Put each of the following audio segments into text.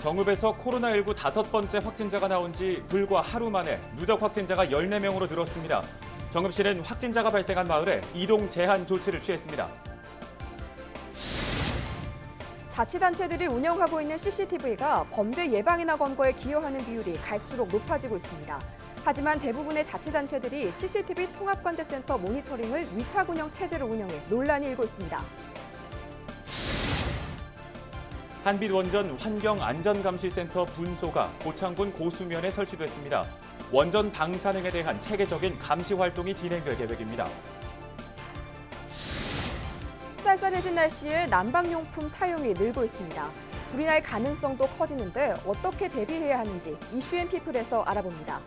정읍에서 코로나19 5번째 확진자가 나온 지 불과 하루 만에 누적 확진자가 14명으로 늘었습니다. 정읍시는 확진자가 발생한 마을에 이동 제한 조치를 취했습니다. 자치단체들이 운영하고 있는 CCTV가 범죄 예방이나 검거에 기여하는 비율이 갈수록 높아지고 있습니다. 하지만 대부분의 자치단체들이 CCTV 통합관제센터 모니터링을 위탁 운영 체제로 운영해 논란이 일고 있습니다. 한빛원전 환경안전감시센터 분소가 고창군 고수면에 설치됐습니다. 원전 방사능에 대한 체계적인 감시 활동이 진행될 계획입니다. 쌀쌀해진 날씨에 난방용품 사용이 늘고 있습니다. 불이 날 가능성도 커지는데 어떻게 대비해야 하는지 이슈앤피플에서 알아봅니다.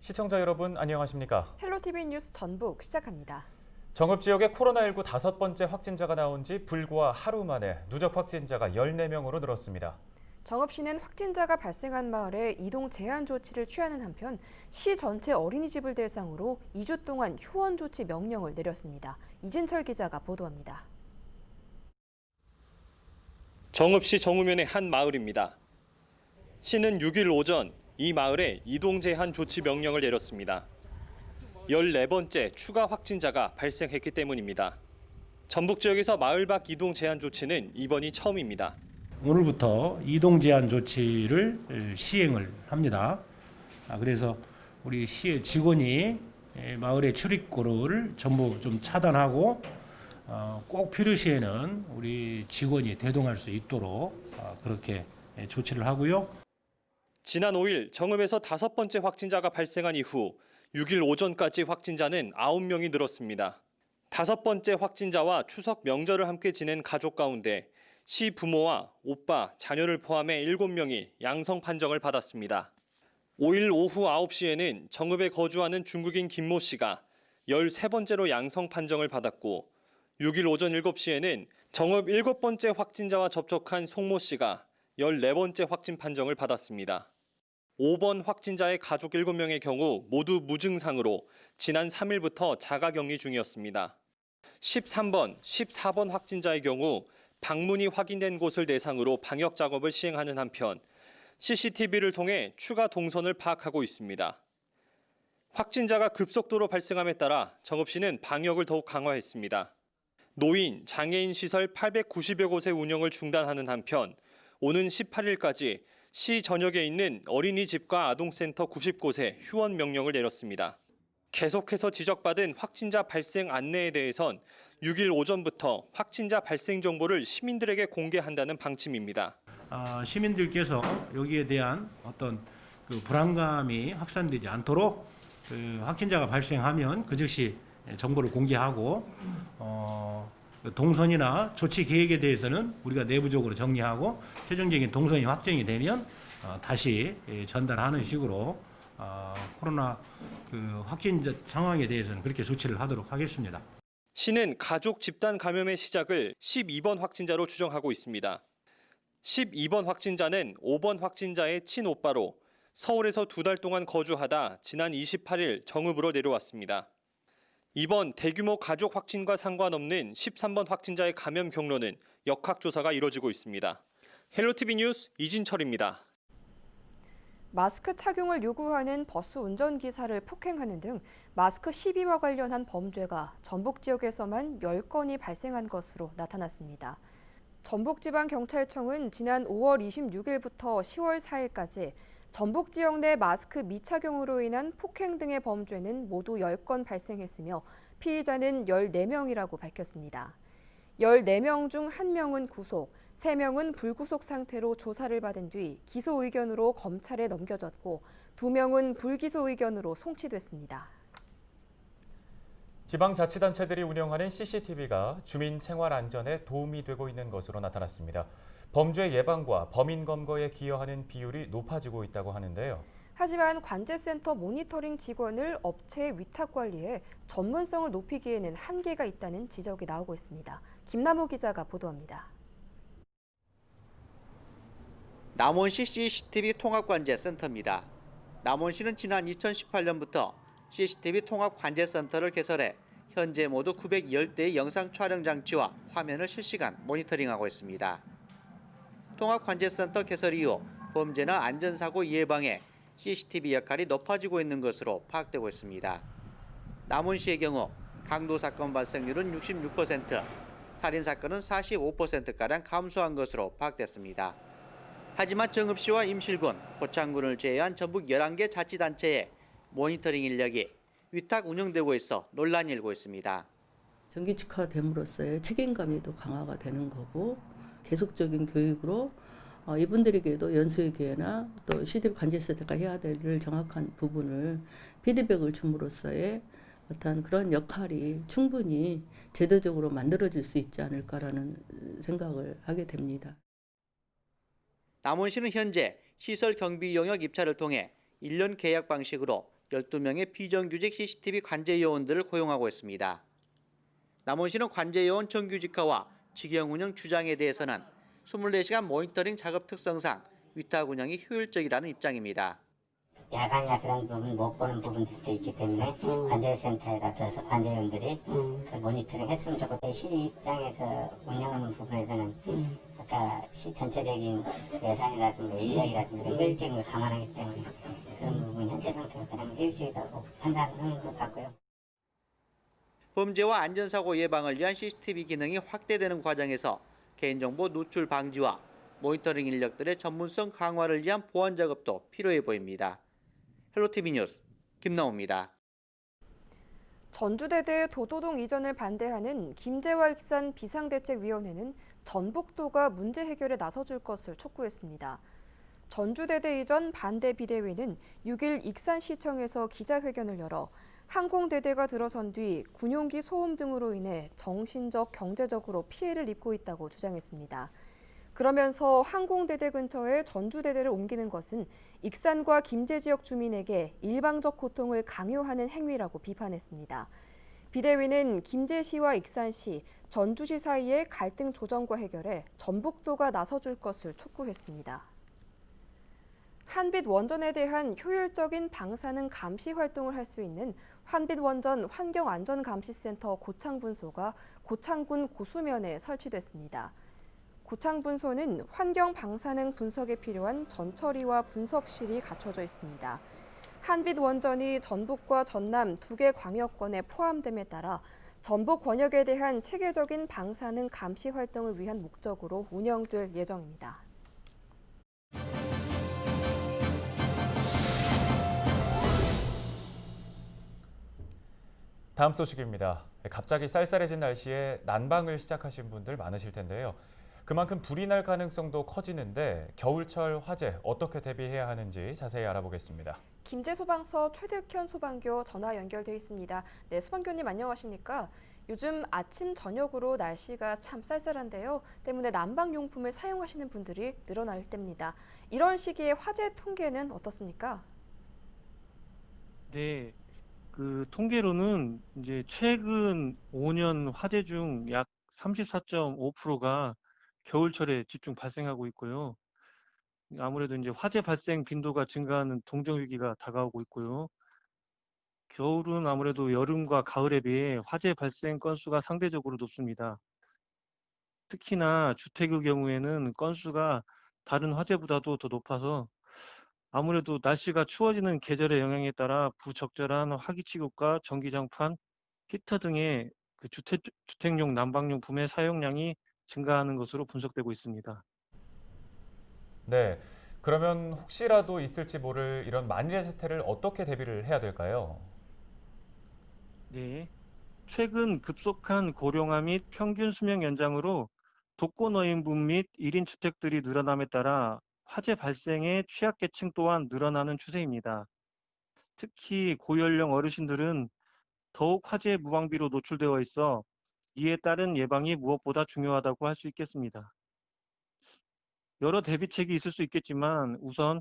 시청자 여러분 안녕하십니까? 헬로티비 뉴스 전북 시작합니다. 정읍 지역에 코로나19 5번째 확진자가 나온 지 불과 하루 만에 누적 확진자가 14명으로 늘었습니다. 정읍시는 확진자가 발생한 마을에 이동 제한 조치를 취하는 한편 시 전체 어린이집을 대상으로 2주 동안 휴원 조치 명령을 내렸습니다. 이진철 기자가 보도합니다. 정읍시 정읍면의 한 마을입니다. 시는 6일 오전 이 마을에 이동 제한 조치 명령을 내렸습니다. 14번째 추가 확진자가 발생했기 때문입니다. 전북 지역에서 마을 밖 이동 제한 조치는 이번이 처음입니다. 오늘부터 이동 제한 조치를 시행을 합니다. 그래서 우리 시의 직원이 마을의 출입구를 전부 좀 차단하고 꼭 필요시에는 우리 직원이 대동할 수 있도록 그렇게 조치를 하고요. 지난 5일 정읍에서 5번째 확진자가 발생한 이후 6일 오전까지 확진자는 9명이 늘었습니다. 5번째 확진자와 추석 명절을 함께 지낸 가족 가운데 시 부모와 오빠, 자녀를 포함해 7명이 양성 판정을 받았습니다. 5일 오후 9시에는 정읍에 거주하는 중국인 김모 씨가 13번째로 양성 판정을 받았고 6일 오전 7시에는 정읍 7번째 확진자와 접촉한 송모 씨가 14번째 확진 판정을 받았습니다. 5번 확진자의 가족 7명의 경우 모두 무증상으로 지난 3일부터 자가격리 중이었습니다. 13번, 14번 확진자의 경우 방문이 확인된 곳을 대상으로 방역 작업을 시행하는 한편 CCTV를 통해 추가 동선을 파악하고 있습니다. 확진자가 급속도로 발생함에 따라 정읍시는 방역을 더욱 강화했습니다. 노인, 장애인 시설 890여 곳의 운영을 중단하는 한편 오는 18일까지 시 전역에 있는 어린이집과 아동센터 90곳에 휴원 명령을 내렸습니다. 계속해서 지적받은 확진자 발생 안내에 대해선 6일 오전부터 확진자 발생 정보를 시민들에게 공개한다는 방침입니다. 시민들께서 여기에 대한 어떤 불안감이 확산되지 않도록 확진자가 발생하면 그 즉시 정보를 공개하고 동선이나 조치 계획에 대해서는 우리가 내부적으로 정리하고 최종적인 동선이 확정이 되면 다시 전달하는 식으로 코로나 확진자 상황에 대해서는 그렇게 조치를 하도록 하겠습니다. 시는 가족 집단 감염의 시작을 12번 확진자로 추정하고 있습니다. 12번 확진자는 5번 확진자의 친오빠로 서울에서 2달 동안 거주하다 지난 28일 정읍으로 내려왔습니다. 이번 대규모 가족 확진과 상관없는 13번 확진자의 감염 경로는 역학조사가 이뤄지고 있습니다. 헬로티비 뉴스 이진철입니다. 마스크 착용을 요구하는 버스 운전기사를 폭행하는 등 마스크 시비와 관련한 범죄가 전북 지역에서만 10건이 발생한 것으로 나타났습니다. 전북지방경찰청은 지난 5월 26일부터 10월 4일까지 전북 지역 내 마스크 미착용으로 인한 폭행 등의 범죄는 모두 10건 발생했으며 피의자는 14명이라고 밝혔습니다. 14명 중 1명은 구속, 3명은 불구속 상태로 조사를 받은 뒤 기소 의견으로 검찰에 넘겨졌고 2명은 불기소 의견으로 송치됐습니다. 지방자치단체들이 운영하는 CCTV가 주민 생활 안전에 도움이 되고 있는 것으로 나타났습니다. 범죄 예방과 범인 검거에 기여하는 비율이 높아지고 있다고 하는데요. 하지만 관제센터 모니터링 직원을 업체에 위탁 관리해 전문성을 높이기에는 한계가 있다는 지적이 나오고 있습니다. 김남우 기자가 보도합니다. 남원시 CCTV 통합관제센터입니다. 남원시는 지난 2018년부터 CCTV 통합관제센터를 개설해 현재 모두 910대의 영상 촬영 장치와 화면을 실시간 모니터링하고 있습니다. 통합관제센터 개설 이후 범죄나 안전사고 예방에 CCTV 역할이 높아지고 있는 것으로 파악되고 있습니다. 남원시의 경우 강도 사건 발생률은 66%, 살인 사건은 45%가량 감소한 것으로 파악됐습니다. 하지만 정읍시와 임실군, 고창군을 제외한 전북 11개 자치단체의 모니터링 인력이 위탁 운영되고 있어 논란이 일고 있습니다. 정규직화됨으로써의 책임감이 또 강화가 되는 거고 계속적인 교육으로 이분들에게도 연수의 기회나 또 CCTV 관제센터가 해야 될 정확한 부분을 피드백을 줌으로써의 어떤 그런 역할이 충분히 제도적으로 만들어질 수 있지 않을까라는 생각을 하게 됩니다. 남원시는 현재 시설 경비 용역 입찰을 통해 1년 계약 방식으로 12명의 비정규직 CCTV 관제 요원들을 고용하고 있습니다. 남원시는 관제 요원 정규직화와 직영 운영 주장에 대해서는 24시간 모니터링 작업 특성상 위탁 운영이 효율적이라는 입장입니다. 야간이나 그런 부분 못 보는 부분들도 있기 때문에 관제센터에 놔둬서 관제원들이 그 모니터링 했으면 좋겠고 시 입장에 그 운영하는 부분에서는 아까 시 전체적인 예산이라든가 인력이라든가 효율적인 걸 감안하기 때문에 그런 부분 현재 상태가 가장 효율적이라고 판단하는 것 같고요. 범죄와 안전사고 예방을 위한 CCTV 기능이 확대되는 과정에서 개인정보 누출 방지와 모니터링 인력들의 전문성 강화를 위한 보완 작업도 필요해 보입니다. 헬로티비 뉴스 김나옵니다. 전주대대 도도동 이전을 반대하는 김재화 익산 비상대책위원회는 전북도가 문제 해결에 나서줄 것을 촉구했습니다. 전주대대 이전 반대 비대위는 6일 익산시청에서 기자회견을 열어 항공대대가 들어선 뒤 군용기 소음 등으로 인해 정신적, 경제적으로 피해를 입고 있다고 주장했습니다. 그러면서 항공대대 근처에 전주대대를 옮기는 것은 익산과 김제 지역 주민에게 일방적 고통을 강요하는 행위라고 비판했습니다. 비대위는 김제시와 익산시, 전주시 사이의 갈등 조정과 해결에 전북도가 나서줄 것을 촉구했습니다. 한빛 원전에 대한 효율적인 방사능 감시 활동을 할 수 있는 한빛원전 환경안전감시센터 고창분소가 고창군 고수면에 설치됐습니다. 고창분소는 환경 방사능 분석에 필요한 전처리와 분석실이 갖춰져 있습니다. 한빛원전이 전북과 전남 2개 광역권에 포함됨에 따라 전북 권역에 대한 체계적인 방사능 감시 활동을 위한 목적으로 운영될 예정입니다. 다음 소식입니다. 갑자기 쌀쌀해진 날씨에 난방을 시작하신 분들 많으실 텐데요. 그만큼 불이 날 가능성도 커지는데 겨울철 화재 어떻게 대비해야 하는지 자세히 알아보겠습니다. 김제소방서 최득현 소방교 전화 연결돼 있습니다. 네, 소방교님 안녕하십니까? 요즘 아침 저녁으로 날씨가 참 쌀쌀한데요. 때문에 난방용품을 사용하시는 분들이 늘어날 때입니다. 이런 시기에 화재 통계는 어떻습니까? 네, 그 통계로는 이제 최근 5년 화재 중 약 34.5%가 겨울철에 집중 발생하고 있고요. 아무래도 이제 화재 발생 빈도가 증가하는 동정 위기가 다가오고 있고요. 겨울은 아무래도 여름과 가을에 비해 화재 발생 건수가 상대적으로 높습니다. 특히나 주택의 경우에는 건수가 다른 화재보다도 더 높아서 아무래도 날씨가 추워지는 계절의 영향에 따라 부적절한 화기치급과 전기장판, 히터 등의 그 주택용 난방용품의 사용량이 증가하는 것으로 분석되고 있습니다. 네, 그러면 혹시라도 있을지 모를 이런 만일의 사태를 어떻게 대비를 해야 될까요? 네. 최근 급속한 고령화 및 평균 수명 연장으로 독거노인분 및 1인 주택들이 늘어남에 따라 화재 발생의 취약계층 또한 늘어나는 추세입니다. 특히 고연령 어르신들은 더욱 화재 무방비로 노출되어 있어 이에 따른 예방이 무엇보다 중요하다고 할 수 있겠습니다. 여러 대비책이 있을 수 있겠지만 우선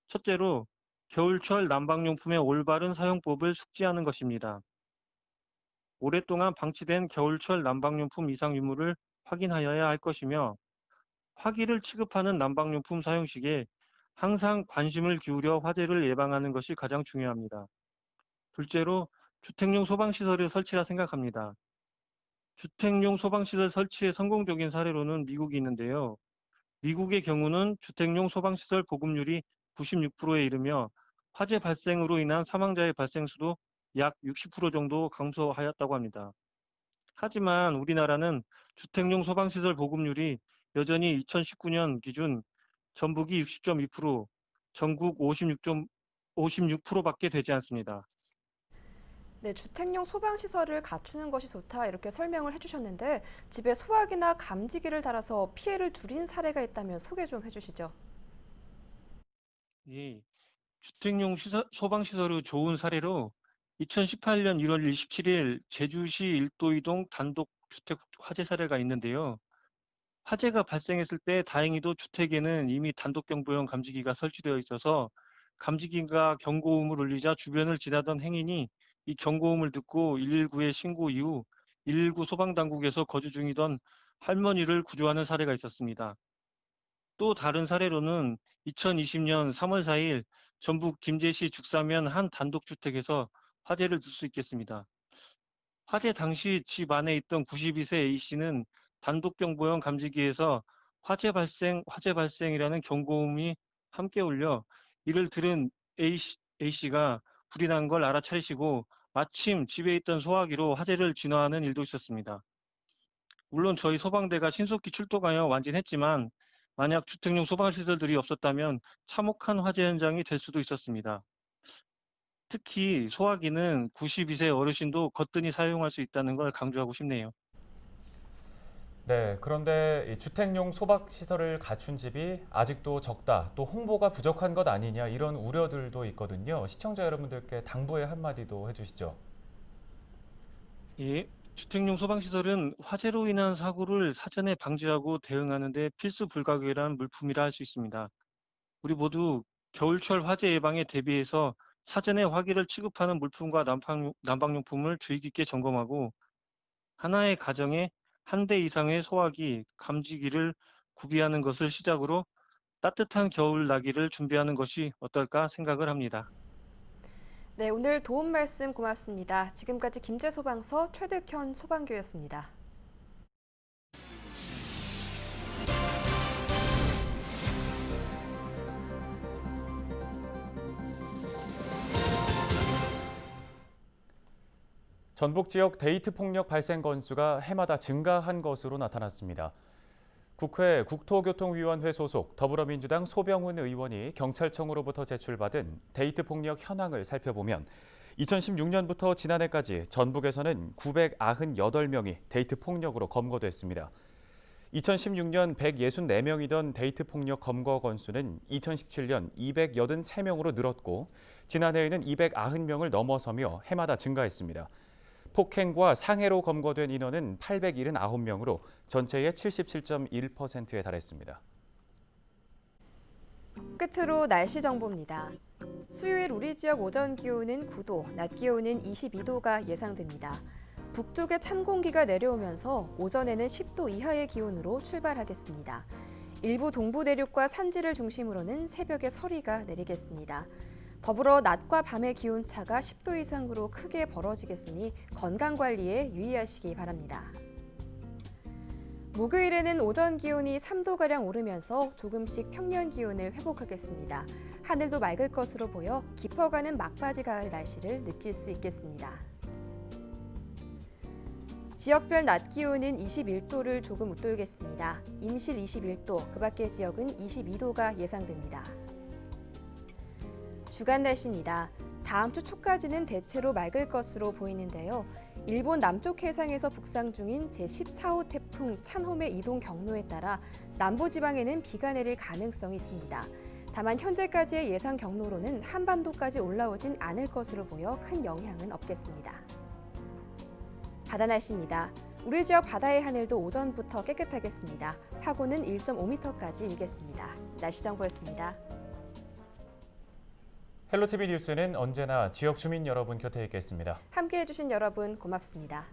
첫째로 겨울철 난방용품의 올바른 사용법을 숙지하는 것입니다. 오랫동안 방치된 겨울철 난방용품 이상 유무를 확인하여야 할 것이며 화기를 취급하는 난방용품 사용 시기에 항상 관심을 기울여 화재를 예방하는 것이 가장 중요합니다. 둘째로 주택용 소방시설을 설치라 생각합니다. 주택용 소방시설 설치의 성공적인 사례로는 미국이 있는데요. 미국의 경우는 주택용 소방시설 보급률이 96%에 이르며 화재 발생으로 인한 사망자의 발생 수도 약 60% 정도 감소하였다고 합니다. 하지만 우리나라는 주택용 소방시설 보급률이 여전히 2019년 기준 전북이 60.2%, 전국 56%밖에 되지 않습니다. 네, 주택용 소방시설을 갖추는 것이 좋다 이렇게 설명을 해주셨는데 집에 소화기나 감지기를 달아서 피해를 줄인 사례가 있다면 소개 좀 해주시죠. 예, 주택용 소방시설의 좋은 사례로 2018년 1월 27일 제주시 일도이동 단독주택 화재 사례가 있는데요. 화재가 발생했을 때 다행히도 주택에는 이미 단독경보용 감지기가 설치되어 있어서 감지기가 경고음을 울리자 주변을 지나던 행인이 이 경고음을 듣고 119에 신고 이후 119 소방당국에서 거주 중이던 할머니를 구조하는 사례가 있었습니다. 또 다른 사례로는 2020년 3월 4일 전북 김제시 죽사면 한 단독주택에서 화재를 들 수 있겠습니다. 화재 당시 집 안에 있던 92세 A씨는 단독경보용 감지기에서 화재 발생이라는 경고음이 함께 울려 이를 들은 A씨가 불이 난 걸 알아차리시고 마침 집에 있던 소화기로 화재를 진화하는 일도 있었습니다. 물론 저희 소방대가 신속히 출동하여 완진했지만 만약 주택용 소방시설들이 없었다면 참혹한 화재 현장이 될 수도 있었습니다. 특히 소화기는 92세 어르신도 거뜬히 사용할 수 있다는 걸 강조하고 싶네요. 네, 그런데 이 주택용 소방시설을 갖춘 집이 아직도 적다, 또 홍보가 부족한 것 아니냐 이런 우려들도 있거든요. 시청자 여러분들께 당부의 한마디도 해주시죠. 예, 주택용 소방시설은 화재로 인한 사고를 사전에 방지하고 대응하는 데 필수 불가결한 물품이라 할 수 있습니다. 우리 모두 겨울철 화재 예방에 대비해서 사전에 화기를 취급하는 물품과 난방용품을 주의 깊게 점검하고 하나의 가정에 한 대 이상의 소화기, 감지기를 구비하는 것을 시작으로 따뜻한 겨울 나기를 준비하는 것이 어떨까 생각을 합니다. 네, 오늘 도움 말씀 고맙습니다. 지금까지 김제소방서 최득현 소방교였습니다. 전북 지역 데이트 폭력 발생 건수가 해마다 증가한 것으로 나타났습니다. 국회 국토교통위원회 소속 더불어민주당 소병훈 의원이 경찰청으로부터 제출받은 데이트 폭력 현황을 살펴보면 2016년부터 지난해까지 전북에서는 998명이 데이트 폭력으로 검거됐습니다. 2016년 164명이던 데이트 폭력 검거 건수는 2017년 283명으로 늘었고 지난해에는 290명을 넘어서며 해마다 증가했습니다. 폭행과 상해로 검거된 인원은 879명으로 전체의 77.1%에 달했습니다. 끝으로 날씨 정보입니다. 수요일 우리 지역 오전 기온은 9도, 낮 기온은 22도가 예상됩니다. 북쪽에 찬 공기가 내려오면서 오전에는 10도 이하의 기온으로 출발하겠습니다. 일부 동부 내륙과 산지를 중심으로는 새벽에 서리가 내리겠습니다. 더불어 낮과 밤의 기온차가 10도 이상으로 크게 벌어지겠으니 건강관리에 유의하시기 바랍니다. 목요일에는 오전 기온이 3도가량 오르면서 조금씩 평년 기온을 회복하겠습니다. 하늘도 맑을 것으로 보여 깊어가는 막바지 가을 날씨를 느낄 수 있겠습니다. 지역별 낮 기온은 21도를 조금 웃돌겠습니다. 임실 21도, 그 밖의 지역은 22도가 예상됩니다. 주간 날씨입니다. 다음 주 초까지는 대체로 맑을 것으로 보이는데요. 일본 남쪽 해상에서 북상 중인 제14호 태풍 찬홈의 이동 경로에 따라 남부지방에는 비가 내릴 가능성이 있습니다. 다만 현재까지의 예상 경로로는 한반도까지 올라오진 않을 것으로 보여 큰 영향은 없겠습니다. 바다 날씨입니다. 우리 지역 바다의 하늘도 오전부터 깨끗하겠습니다. 파고는 1.5m까지 일겠습니다. 날씨 정보였습니다. 헬로티비 뉴스는 언제나 지역 주민 여러분 곁에 있겠습니다. 함께해 주신 여러분 고맙습니다.